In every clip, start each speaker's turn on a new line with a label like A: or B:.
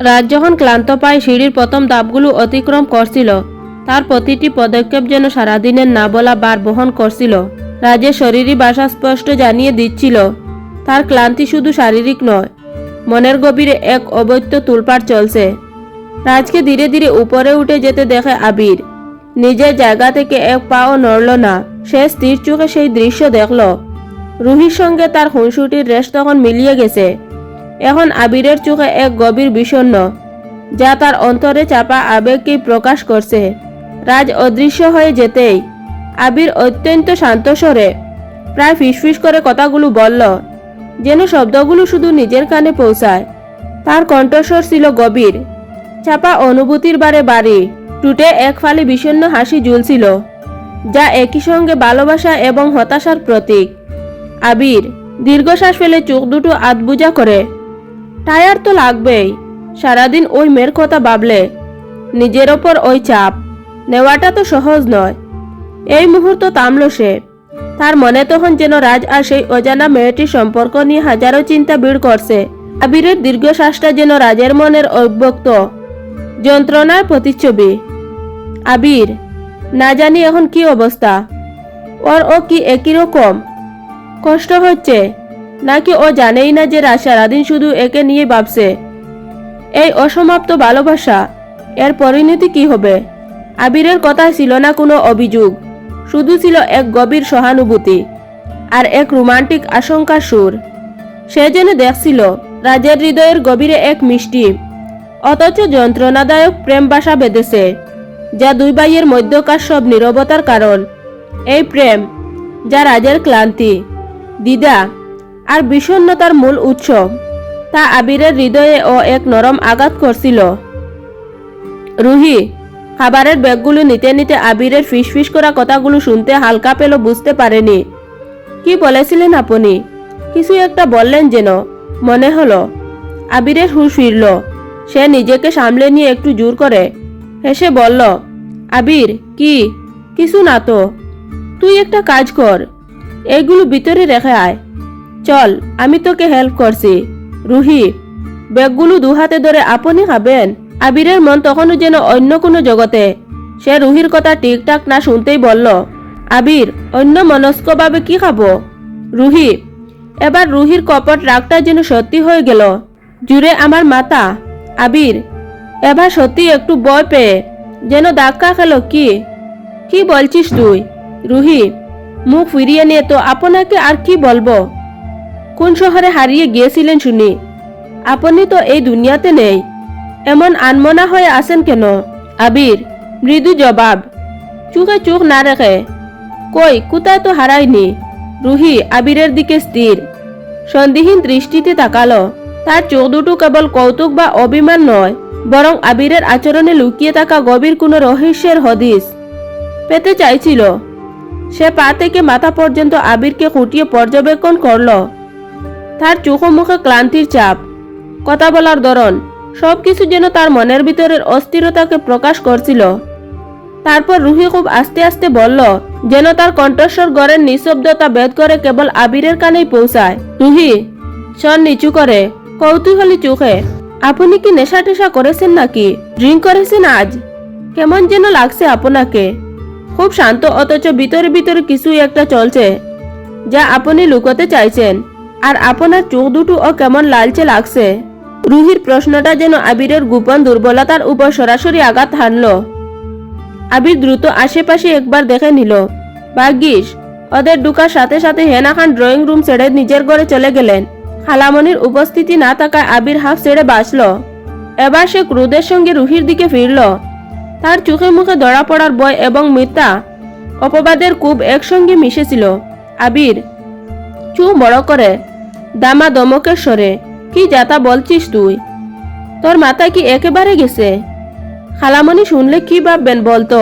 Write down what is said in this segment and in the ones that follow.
A: রাজ যখন ক্লান্ত পায় সিঁড়ির প্রথম ধাপগুলো অতিক্রম করছিল, তার প্রতিটি পদক্ষেপ যেন সারাদিনের না বলা বার বহন করছিল। রাজের শরীরী ভাষা স্পষ্ট জানিয়ে দিচ্ছিল তার ক্লান্তি শুধু শারীরিক নয়, মনের গভীরে এক অবৈধ তুলপাড় চলছে। রাজকে ধীরে ধীরে উপরে উঠে যেতে দেখে আবির। নিজের জায়গা থেকে এক পাও নড়ল না। সে স্থির চোখে সেই দৃশ্য দেখল। রুহির সঙ্গে তার খুনসুটির রেশ তখন মিলিয়ে গেছে। এখন আবিরের চোখে এক গভীর বিষণ্ণ, যা তার অন্তরে চাপা আবেগকেই প্রকাশ করছে। রাজ অদৃশ্য হয়ে যেতেই আবির অত্যন্ত শান্ত স্বরে, প্রায় ফিসফিস করে কথাগুলো বলল, যেন শব্দগুলো শুধু নিজের কানে পৌঁছায়। তার কণ্ঠস্বর ছিল গভীর, চাপা অনুভূতির বারে বাড়ি। টুটে এক ফালি বিষণ্ণ হাসি ঝুলছিল, যা একই সঙ্গে ভালোবাসা এবং হতাশার প্রতীক। আবির দীর্ঘশ্বাস ফেলে চোখ দুটো আধবুজা করে, টায়ার তো লাগবেই। সারাদিন ওই মেয়ের কথা ভাবলে নিজের ওপর ওই চাপ নেওয়াটা তো সহজ নয়। এই মুহূর্ত থামল সে। তার মনে তখন যেন রাজ আর সেই অজানা মেয়েটির সম্পর্ক নিয়ে হাজারো চিন্তা ভিড় করছে। আবিরের দীর্ঘশ্বাসটা যেন রাজের মনের অব্যক্ত যন্ত্রণার প্রতিচ্ছবি। আবির, না জানি এখন কি অবস্থা ওর, ও কি একই রকম কষ্ট হচ্ছে, নাকি ও জানেই না যে রাজ সারাদিন শুধু একে নিয়ে ভাবছে। এই অসমাপ্ত ভালোবাসা, এর পরিণতি কি হবে? আবিরের কথা ছিল না কোনো অভিযোগ, শুধু ছিল এক গভীর সহানুভূতি আর এক রোমান্টিক আশঙ্কার সুর। সে যেন দেখছিল রাজের হৃদয়ের গভীরে এক মিষ্টি অথচ যন্ত্রণাদায়ক প্রেম বাসা বেঁধেছে, যা দুই ভাইয়ের মধ্যকার সব নীরবতার কারণ। এই প্রেম, যা রাজের ক্লান্তি, দ্বিধা আর বিষণ্ণতার মূল উৎস, তা আবিরের হৃদয়ে ও এক নরম আঘাত করছিল। রুহি খাবারের ব্যাগগুলো নিতে নিতে আবিরের ফিসফিস করা কথাগুলো শুনতে হালকা পেল, বুঝতে পারেনি। কি বলেছিলেন আপনি? কিছু একটা বললেন যেন, মনে হলো। আবিরের হুঁশ ফিরল। সে নিজেকে সামলে নিয়ে একটু জোর করে হেসে বলল, আবির, কি? কিছু না তো। তুই একটা কাজ কর, এইগুলো ভিতরে রেখে আয়। চল, আমি তোকে হেল্প করছি। রুহি ব্যাগগুলো দুহাতে ধরে, আপনি খাবেন? আবিরের মন তখনও যেন অন্য কোনো জগতে। সে রুহির কথা ঠিকঠাক না শুনতেই বলল, আবির, অন্য মনস্কভাবে কি খাবো? রুহি, এবার রুহির কপট রাগটা যেন সত্যি হয়ে গেল। জুড়ে আমার মাথা। আবির এবার সত্যি একটু ভয় পেয়ে যেন ধাক্কা খেল। কি কি বলছিস তুই? রুহি মুখ ফিরিয়ে নিয়ে, তো আপনাকে আর কি বলবো? কোন শহরে হারিয়ে গিয়েছিলেন শুনি? আপনি তো এই দুনিয়াতে নেই। এমন আনমনা হয়ে আসেন কেন? আবির মৃদু জবাব, চোখে চোখ না রেখে, কই, কোথায় তো হারায়নি। রুহি আবিরের দিকে স্থির সন্দেহহীন দৃষ্টিতে তাকালো। তার চোখ দুটো কেবল কৌতুক বা অভিমান নয়, বরং আবিরের আচরণে লুকিয়ে থাকা গভীর কোনো রহস্যের হদিস পেতে চাইছিল। সে পা থেকে মাথা পর্যন্ত আবিরকে খুঁটিয়ে পর্যবেক্ষণ করল। তার চোখ মুখে ক্লান্তির ছাপ, কথা বলার ধরন, সবকিছু যেন তার মনের ভিতরের অস্থিরতাকে প্রকাশ করছিল। তারপর রুহি খুব আস্তে আস্তে বলল, যেন তার কণ্ঠস্বর ঘরের নিঃশব্দতা ভেদ করে কেবল আবিরের কানেই পৌঁছায়। রুহি স্বর নিচু করে, কৌতূহলী চোখে, আপনি কি নেশা টেশা করেছেন নাকি? ড্রিঙ্ক করেছেন আজ? কেমন যেন লাগছে আপনাকে। খুব শান্ত, অথচ ভিতরে ভিতরে কিছু একটা চলছে যা আপনি লুকোতে চাইছেন। আর আপনার চোখ দুটো ও কেমন লালচে লাগছে। রুহির প্রশ্নটা যেন আবিরের গোপন দুর্বলতার উপর সরাসরি আঘাত হানল। আবির দ্রুত আশেপাশে একবার দেখে নিল। ভাগ্যিস ওদের ঢুকার সাথে সাথে হেনা খান ড্রয়িং রুম ছেড়ে নিজের ঘরে চলে গেলেন। খালামণির উপস্থিতি না থাকায় আবির হাফ ছেড়ে বাঁচল। এবার সে ক্রোধের সঙ্গে রুহির দিকে ফিরল। তার চোখে মুখে ধরা পড়ার ভয় এবং মিথ্যা অপবাদের কূপ একসঙ্গে মিশেছিল। আবির চোখ বড় করে দামা দমকের স্বরে, কি যাতা বলছিস তুই? তোর মাথা কি একেবারে গেছে? খালামণি শুনলে কি ভাববেন বলতো?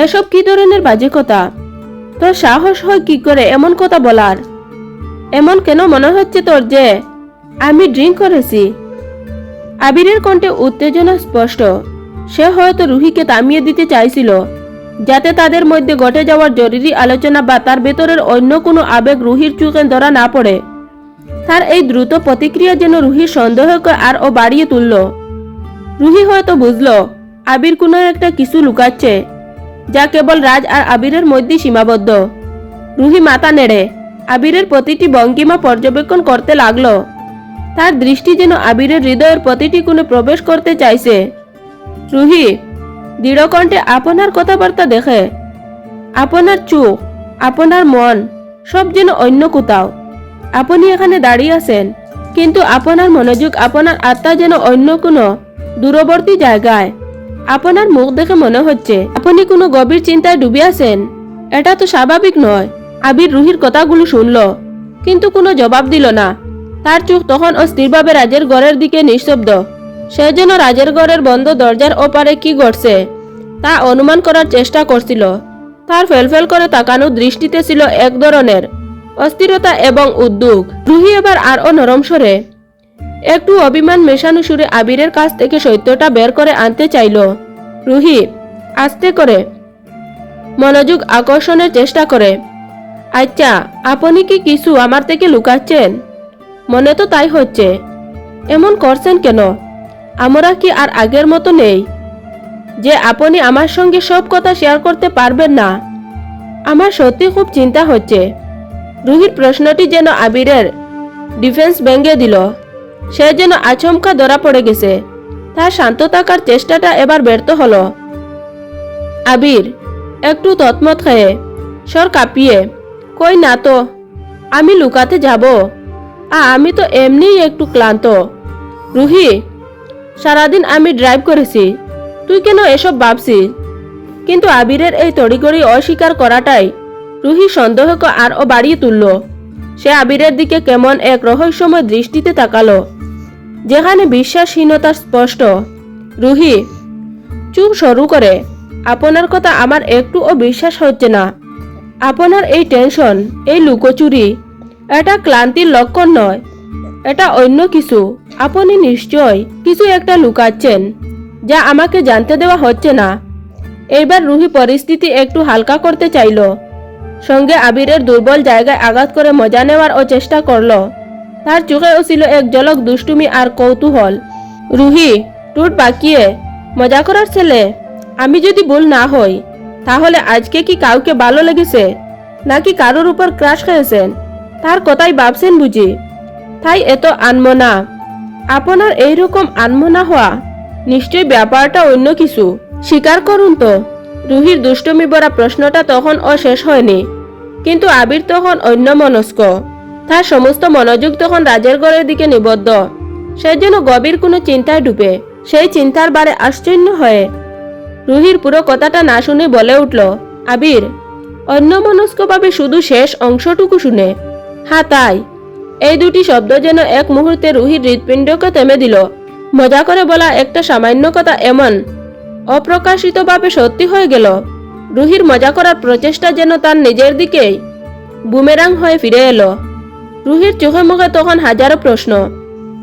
A: এসব কি ধরনের বাজে কথা? তোর সাহস হয় কি করে এমন কথা বলার? এমন কেন মনে হচ্ছে তোর যে আমি ড্রিঙ্ক করেছি? আবিরের কণ্ঠে উত্তেজনা স্পষ্ট। সে হয়তো রুহিকে থামিয়ে দিতে চাইছিল, যাতে তাদের মধ্যে ঘটে যাওয়ার জরুরি আলোচনা বা তার ভেতরের অন্য কোনো আবেগ রুহির চোখে ধরা না পড়ে। তার এই দ্রুত প্রতিক্রিয়া যেন রুহির সন্দেহকে আরও বাড়িয়ে তুলল। রুহি হয়তো বুঝলো আবির কোনো একটা কিছু লুকাচ্ছে, যা কেবল রাজ আর আবিরের মধ্যে সীমাবদ্ধ। রুহি মাথা নেড়ে আবিরের প্রতিটি ভঙ্গিমা পর্যবেক্ষণ করতে লাগলো। তার দৃষ্টি যেন আবিরের হৃদয়ের প্রতিটি কোণে প্রবেশ করতে চাইছে। রুহি দৃঢ়কণ্ঠে আপনার কথাবার্তা দেখে, আপনার চোখ, আপনার মন সব যেন অন্য কোথাও। আপনি এখানে দাঁড়িয়ে আছেন, কিন্তু আপনার মনোযোগ, আপনার আত্মা যেন অন্য কোনো দূরবর্তী জায়গায়। আপনার মুখ দেখে মনে হচ্ছে আপনি কোনো গভীর চিন্তায় ডুবে আছেন। এটা তো স্বাভাবিক নয়। আবির রুহির কথাগুলো শুনল, কিন্তু কোনো জবাব দিল না। তার চোখ তখন অস্থিরভাবে রাজের ঘরের দিকে নিঃশব্দ। সে যেন রাজের ঘরের বন্ধ দরজার ওপারে কি ঘটছে তা অনুমান করার চেষ্টা করছিল। তার ফেলফেল করে তাকানো দৃষ্টিতে ছিল এক ধরনের অস্থিরতা এবং উদ্বেগ। রুহি এবার আরও নরম স্বরে, একটু অভিমান মেশানো সুরে আবিরের কাছ থেকে সত্যটা বের করে আনতে চাইল। রুহি আস্তে করে মনোযোগ আকর্ষণের চেষ্টা করে, আচ্ছা, আপনি কি কিছু আমার থেকে লুকাচ্ছেন? মনে তো তাই হচ্ছে। এমন করছেন কেন? আমরা কি আর আগের মতো নেই যে আপনি আমার সঙ্গে সব কথা শেয়ার করতে পারবেন না? আমার সত্যি খুব চিন্তা হচ্ছে। রুহির প্রশ্নটি যেন আবিরের ডিফেন্স ভেঙে দিল। সে যেন আচমকা ধরা পড়ে গেছে। তার শান্ত থাকার চেষ্টাটা এবার ব্যর্থ হলো। আবির একটু তৎমত খেয়ে, স্বর কাঁপিয়ে, কই না তো, আমি লুকাতে যাব? আমি তো এমনিই একটু ক্লান্ত। রুহি, সারাদিন আমি ড্রাইভ করেছি, তুই কেন এসব ভাবছিস? কিন্তু আবিরের এই তড়িগড়ি অস্বীকার করাটাই রুহি সন্দেহকে আরও বাড়িয়ে তুলল। সে আবিরের দিকে কেমন এক রহস্যময় দৃষ্টিতে তাকালো, যেখানে বিশ্বাসহীনতা স্পষ্ট। রুহি চুপ শুরু করে, আপনার কথা আমার একটুও বিশ্বাস হচ্ছে না। আপনার এই টেনশন, এই লুকোচুরি, এটা ক্লান্তির লক্ষণ নয়, এটা অন্য কিছু। আপনি নিশ্চয় কিছু একটা লুকাচ্ছেন, যা আমাকে জানতে দেওয়া হচ্ছে না। এইবার রুহি পরিস্থিতি একটু হালকা করতে চাইল, সঙ্গে আবিরের দুর্বল জায়গায় আঘাত করে মজা নেওয়ারও চেষ্টা করল। তার চোখেও ছিল এক ঝলক দুষ্টুমি আর কৌতূহল। রুহি ঠোঁট বাঁকিয়ে, মজা করার ছেলে, আমি যদি ভুল না হই, তাহলে আজকে কি কাউকে ভালো লেগেছে, নাকি কারোর উপর ক্রাশ খেয়েছেন? তার কথাই ভাবছেন বুঝি, তাই এত আনমনা। আপনার এইরকম আনমনা হওয়া, নিশ্চয়ই ব্যাপারটা অন্য কিছু। স্বীকার করুন তো। রুহির দুষ্টুমি ভরা প্রশ্নটা তখন শেষ হয়নি, কিন্তু আবির তখন অন্যমনস্ক। তার সমস্ত মনোযোগ তখন রাজের ঘরের দিকে নিবদ্ধ। সে যেন গভীর কোনো চিন্তায় ডুবে। সেই চিন্তার বারে আশ্চর্য হয়ে রুহির পুরো কথাটা না শুনে বলে উঠল, আবির, অন্যমনস্কভাবে শুধু শেষ অংশটুকু শুনে। হ্যাঁ তাই। এই দুটি শব্দ যেন এক মুহূর্তে রুহির হৃৎপিণ্ডকে থেমে দিল। মজা করে বলা একটা সামান্য কথা এমন অপ্রকাশিতভাবে সত্যি হয়ে গেল। রুহির মজা করার প্রচেষ্টা যেন তার নিজের দিকেই বুমেরাং হয়ে ফিরে এলো। রুহির চোখে মুখে তখন হাজারো প্রশ্ন।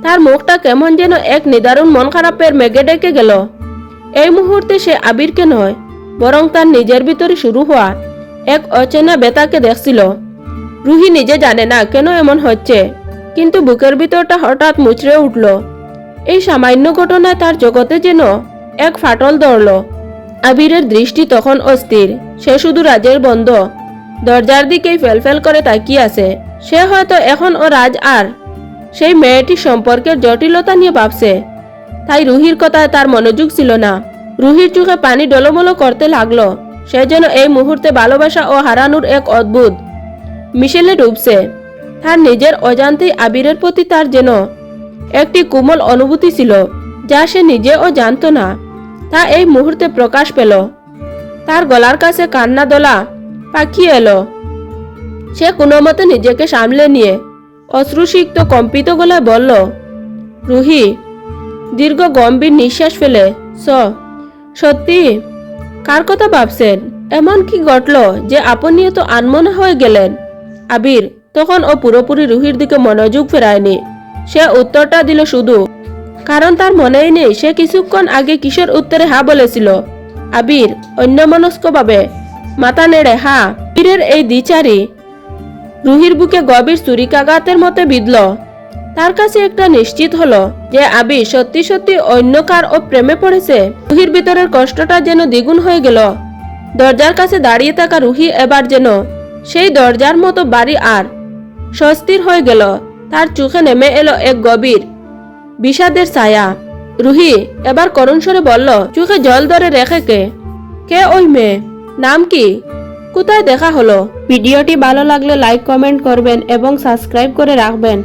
A: তার মুখটা কেমন যেন এক নিদারুণ মন খারাপের মেঘে ডেকে গেল। এই মুহূর্তে সে আবিরকে নয়, বরং তার নিজের ভিতরে শুরু হওয়া এক অচেনা ব্যথাকে দেখছিল। রুহি নিজে জানে না কেন এমন হচ্ছে, কিন্তু বুকের ভিতরটা হঠাৎ মুচড়ে উঠল। এই সামান্য ঘটনায় তার জগতে যেন এক ফাটল ধরল। আবিরের দৃষ্টি তখন অস্থির। সে শুধু রাজের বন্ধ দরজার দিকেই ফেলফেল করে তাকিয়ে আছে। সে হয়তো এখন ও রাজ আর সেই মেয়েটির সম্পর্কের জটিলতা নিয়ে ভাবছে, তাই রুহির কথায় তার মনোযোগ ছিল না। রুহির চোখে পানি ডলমলো করতে লাগলো। সে যেন এই মুহূর্তে ভালোবাসা ও হারানোর এক অদ্ভুত মিশেলে ডুবছে। তার নিজের অজান্তেই আবিরের প্রতি তার যেন একটি কোমল অনুভূতি ছিল, যা সে নিজেও জানত না। তা এই মুহূর্তে প্রকাশ পেল। তার গলার কাছে কান্না দোলা পাকিয়ে এলো। সে কোনো মতে নিজেকে সামলে নিয়ে অশ্রুসিক্ত কম্পিত গলায় বলল, রুহি। দীর্ঘ গম্ভীর নিঃশ্বাস ফেলে, সত্যি? কার কথা ভাবছেন? এমন কি ঘটল যে আপনি এত আনমনা হয়ে গেলেন? আবির তখন ও পুরোপুরি রুহির দিকে মনোযোগ ফেরায়নি। সে উত্তরটা দিল শুধু কারণ তার মনেই নেই সে কিছুক্ষণ আগে কিসের উত্তরে হা বলেছিল। আবির অন্যমনস্কভাবে মাথা নেড়ে হা। আবিরের এই দ্বিচারি রুহির বুকে গভীর ছুরিকাঘাতের মতো বিঁধল। তার কাছে একটা নিশ্চিত হলো যে আবি সত্যি সত্যি অন্য কার ও প্রেমে পড়েছে। রুহির ভিতরের কষ্টটা যেন দ্বিগুণ হয়ে গেল। দরজার কাছে দাঁড়িয়ে থাকা রুহি এবার যেন সেই দরজার মতো বাড়ি আর স্বস্তির হয়ে গেল। তার চোখে নেমে এলো এক গভীর বিষাদের ছায়া। রুহি এবার করুণ স্বরে বলল, চোখে জল ধরে রেখে কে ওই মেয়ে? নাম কি? কোথায় দেখা হলো? ভিডিওটি ভালো লাগলে লাইক কমেন্ট করবেন এবং সাবস্ক্রাইব করে রাখবেন।